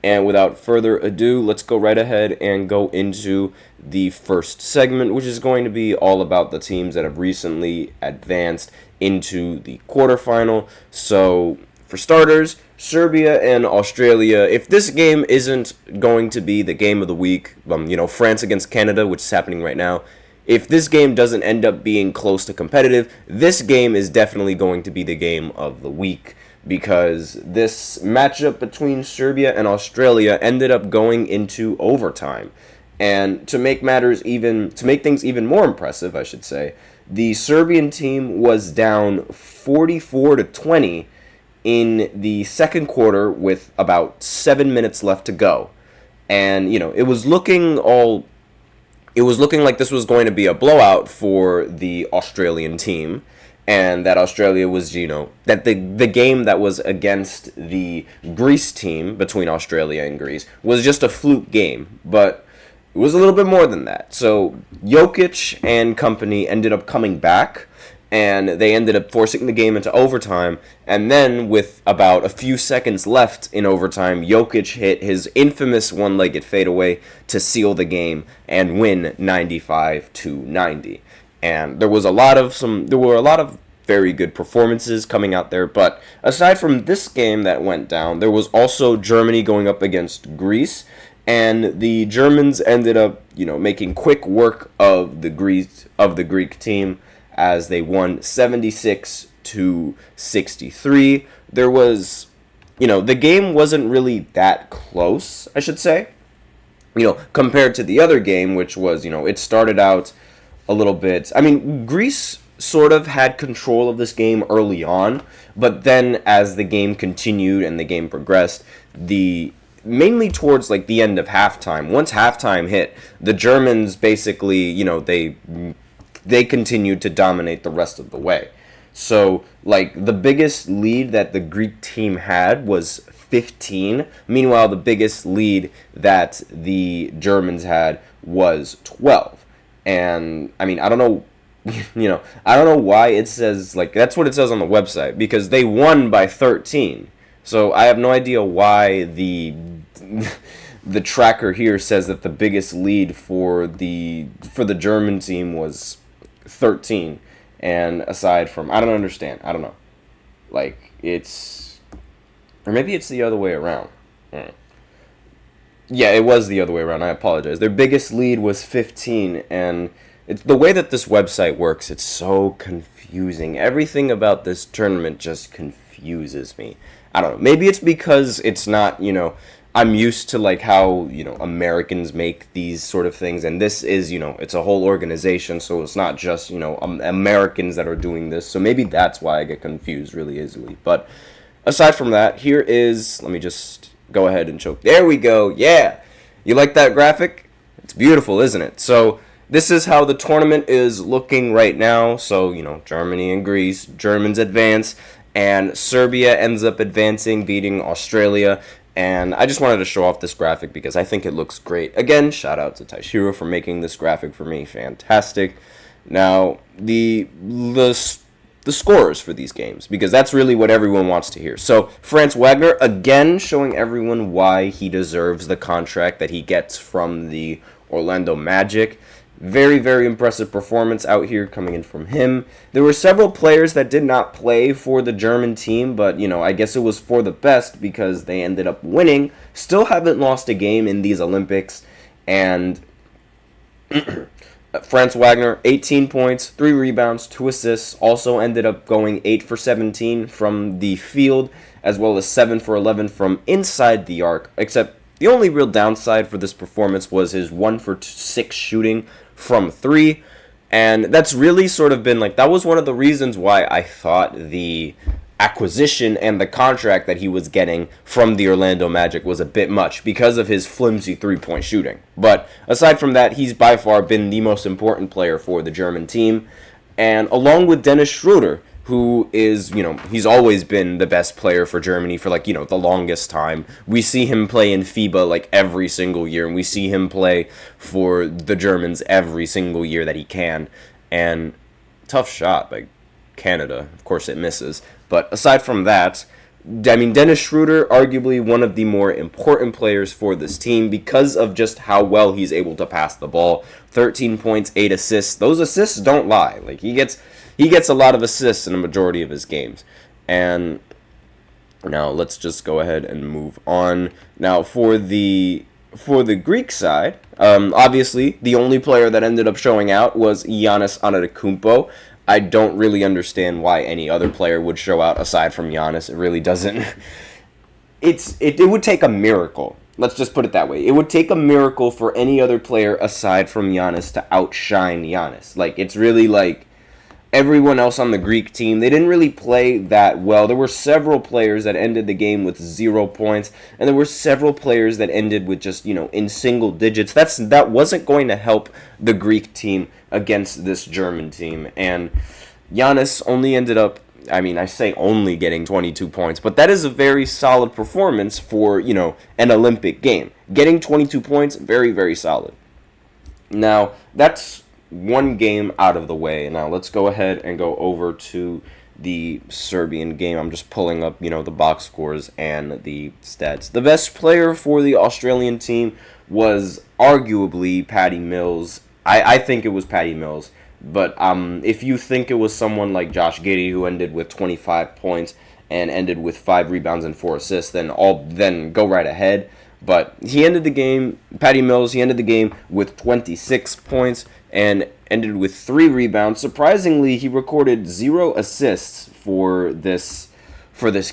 And without further ado, let's go right ahead and go into the first segment, which is going to be all about the teams that have recently advanced into the quarterfinal. So, for starters, Serbia and Australia. If this game isn't going to be the game of the week, France against Canada, which is happening right now, if this game doesn't end up being close to competitive, this game is definitely going to be the game of the week because this matchup between Serbia and Australia ended up going into overtime. And to make things even more impressive, I should say, the Serbian team was down 44 to 20 in the second quarter with about 7 minutes left to go. And it was looking like this was going to be a blowout for the Australian team, and that Australia was, that the game that was against the Greece team between Australia and Greece was just a fluke game, but it was a little bit more than that. So Jokic and company ended up coming back, and they ended up forcing the game into overtime. And then, with about a few seconds left in overtime, Jokic hit his infamous one-legged fadeaway to seal the game and win 95-90. And there were a lot of very good performances coming out there. But aside from this game that went down, there was also Germany going up against Greece. And the Germans ended up, making quick work of the Greek team as they won 76-63. There was, the game wasn't really that close, I should say. Compared to the other game, which was, it started out a little bit. I mean, Greece sort of had control of this game early on, but then as the game continued and the game progressed, mainly towards like the end of halftime. Once halftime hit, the Germans basically, they continued to dominate the rest of the way. So, like, the biggest lead that the Greek team had was 15. Meanwhile, the biggest lead that the Germans had was 12. And, I mean, I don't know, I don't know why it says, like, that's what it says on the website, because they won by 13. So, I have no idea why the tracker here says that the biggest lead for the German team was 13. And aside from, I don't understand. I don't know. Like, or maybe it's the other way around. Yeah, it was the other way around. I apologize. Their biggest lead was 15, and it's the way that this website works. It's so confusing. Everything about this tournament just confuses me. I don't know. Maybe it's because it's not, I'm used to like how, Americans make these sort of things, and this is, it's a whole organization, so it's not just, Americans that are doing this. So maybe that's why I get confused really easily. But aside from that, here is, let me just go ahead and choke. There we go. Yeah. You like that graphic? It's beautiful, isn't it? So this is how the tournament is looking right now. So, Germany and Greece, Germans advance, and Serbia ends up advancing, beating Australia. And I just wanted to show off this graphic because I think it looks great. Again, shout out to Taishiro for making this graphic for me. Fantastic. Now, the scores for these games, because that's really what everyone wants to hear. So, Franz Wagner, again, showing everyone why he deserves the contract that he gets from the Orlando Magic. Very, very impressive performance out here coming in from him. There were several players that did not play for the German team, but, I guess it was for the best because they ended up winning. Still haven't lost a game in these Olympics. And Franz Wagner, 18 points, 3 rebounds, 2 assists. Also ended up going 8 for 17 from the field, as well as 7 for 11 from inside the arc, except the only real downside for this performance was his 1 for 6 shooting from 3, and that's really sort of been like, that was one of the reasons why I thought the acquisition and the contract that he was getting from the Orlando Magic was a bit much because of his flimsy three-point shooting. But aside from that, he's by far been the most important player for the German team, and along with Dennis Schroeder, who is, he's always been the best player for Germany for, the longest time. We see him play in FIBA, every single year, and we see him play for the Germans every single year that he can. And tough shot by Canada. Of course, it misses. But aside from that, I mean, Dennis Schroeder, arguably one of the more important players for this team because of just how well he's able to pass the ball. 13 points, 8 assists. Those assists don't lie. Like he gets a lot of assists in a majority of his games. And now let's just go ahead and move on. Now for the Greek side, obviously the only player that ended up showing out was Giannis Antetokounmpo. I don't really understand why any other player would show out aside from Giannis. It really doesn't. It would take a miracle. Let's just put it that way. It would take a miracle for any other player aside from Giannis to outshine Giannis. Like, it's really like everyone else on the Greek team, they didn't really play that well. There were several players that ended the game with 0 points, and there were several players that ended with just, in single digits. That wasn't going to help the Greek team against this German team. And Giannis only ended up, I say only getting 22 points, but that is a very solid performance for, an Olympic game. Getting 22 points, very, very solid. Now, that's one game out of the way. Now let's go ahead and go over to the Serbian game. I'm just pulling up, the box scores and the stats. The best player for the Australian team was arguably Patty Mills. I think it was Patty Mills. But if you think it was someone like Josh Giddey, who ended with 25 points and ended with 5 rebounds and 4 assists, then go right ahead. But Patty Mills, he ended the game with 26 points and ended with 3 rebounds. Surprisingly, he recorded 0 assists for this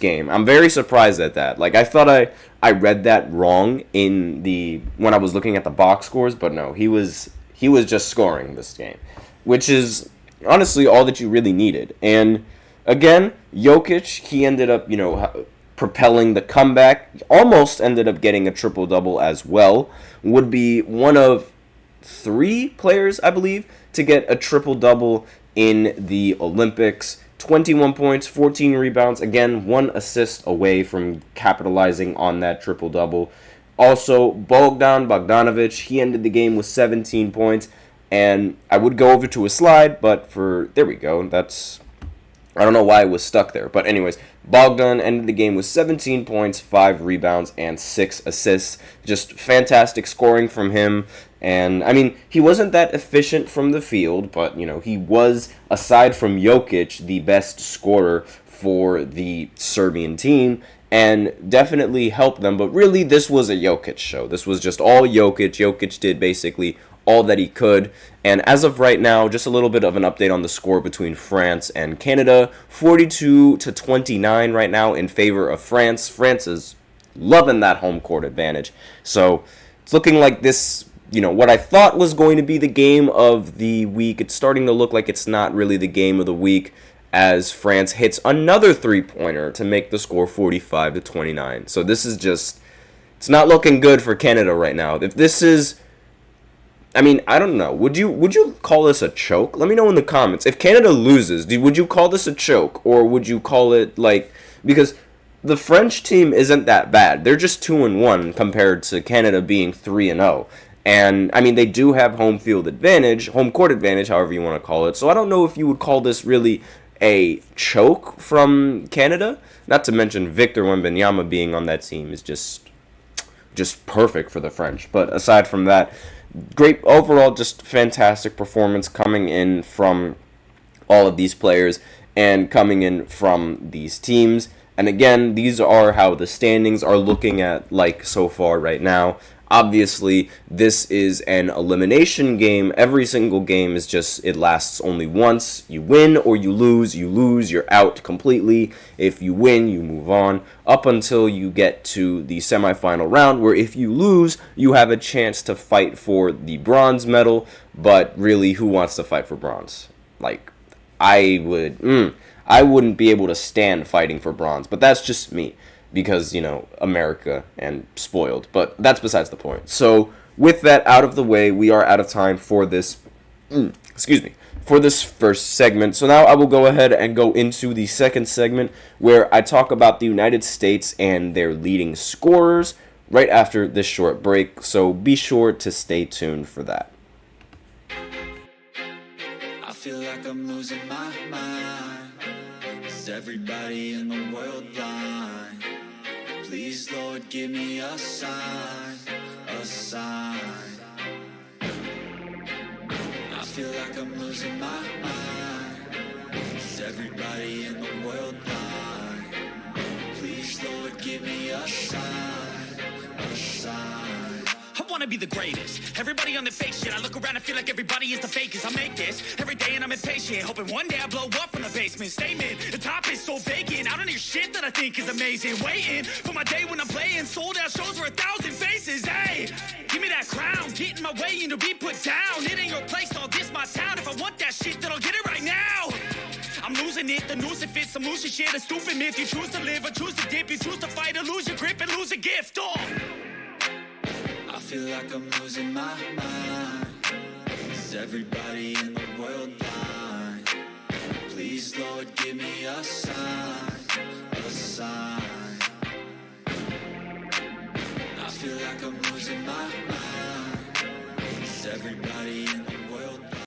game. I'm very surprised at that. Like, I thought I read that wrong when I was looking at the box scores, but no, he was just scoring this game, which is honestly all that you really needed. And again, Jokic, he ended up, propelling the comeback, almost ended up getting a triple-double as well. Would be one of 3 players, I believe, to get a triple-double in the Olympics. 21 points, 14 rebounds, again, 1 assist away from capitalizing on that triple-double. Also, Bogdan Bogdanovic, he ended the game with 17 points, and I would go over to a slide, but there we go, I don't know why it was stuck there, but anyways, Bogdan ended the game with 17 points, 5 rebounds, and 6 assists. Just fantastic scoring from him. And, he wasn't that efficient from the field, but, he was, aside from Jokic, the best scorer for the Serbian team, and definitely helped them. But really, this was a Jokic show. This was just all Jokic. Jokic did basically all that he could. And as of right now, just a little bit of an update on the score between France and Canada. 42-29 right now in favor of France. France is loving that home court advantage. So it's looking like this, what I thought was going to be the game of the week, it's starting to look like it's not really the game of the week, as France hits another 3-pointer to make the score 45-29. So this is just, it's not looking good for Canada right now. If this is, I don't know. Would you call this a choke? Let me know in the comments. If Canada loses, would you call this a choke? Or would you call it, because the French team isn't that bad. They're just 2-1 compared to Canada being 3-0. And, they do have home court advantage, however you want to call it. So I don't know if you would call this really a choke from Canada. Not to mention Victor Wembanyama being on that team is just perfect for the French. But aside from that, great overall, just fantastic performance coming in from all of these players and coming in from these teams. And again, these are how the standings are looking at so far right now. Obviously, this is an elimination game. Every single game is it lasts only once. You win or you lose, you're out completely. If you win, you move on up until you get to the semifinal round, where if you lose, you have a chance to fight for the bronze medal. But really, who wants to fight for bronze? I wouldn't be able to stand fighting for bronze, but that's just me. Because, America and spoiled. But that's besides the point. So, with that out of the way, we are out of time for this, for this first segment. So now I will go ahead and go into the second segment, where I talk about the United States and their leading scorers right after this short break. So be sure to stay tuned for that. I feel like I'm losing my mind. Is everybody in the world blind? Please, Lord, give me a sign, a sign. I feel like I'm losing my mind. Is everybody in the world blind? Please, Lord, give me a sign, a sign. I wanna be the greatest. Everybody on the fake shit. I look around and feel like everybody is the fakest. I make this every day and I'm impatient, hoping one day I blow up from the basement. Statement, the top is so vacant. I don't hear shit that I think is amazing. Waiting for my day when I'm playing sold out shows for 1,000 faces. Hey, give me that crown, get in my way and to be put down. It ain't your place, all this my town. If I want that shit, then I'll get it right now. I'm losing it, the noose it fits, some losing shit, a stupid myth. You choose to live or choose to dip, you choose to fight or lose your grip and lose a gift. Oh. I feel like I'm losing my mind. Is everybody in the world blind? Please, Lord, give me a sign, a sign. I feel like I'm losing my mind. Is everybody in the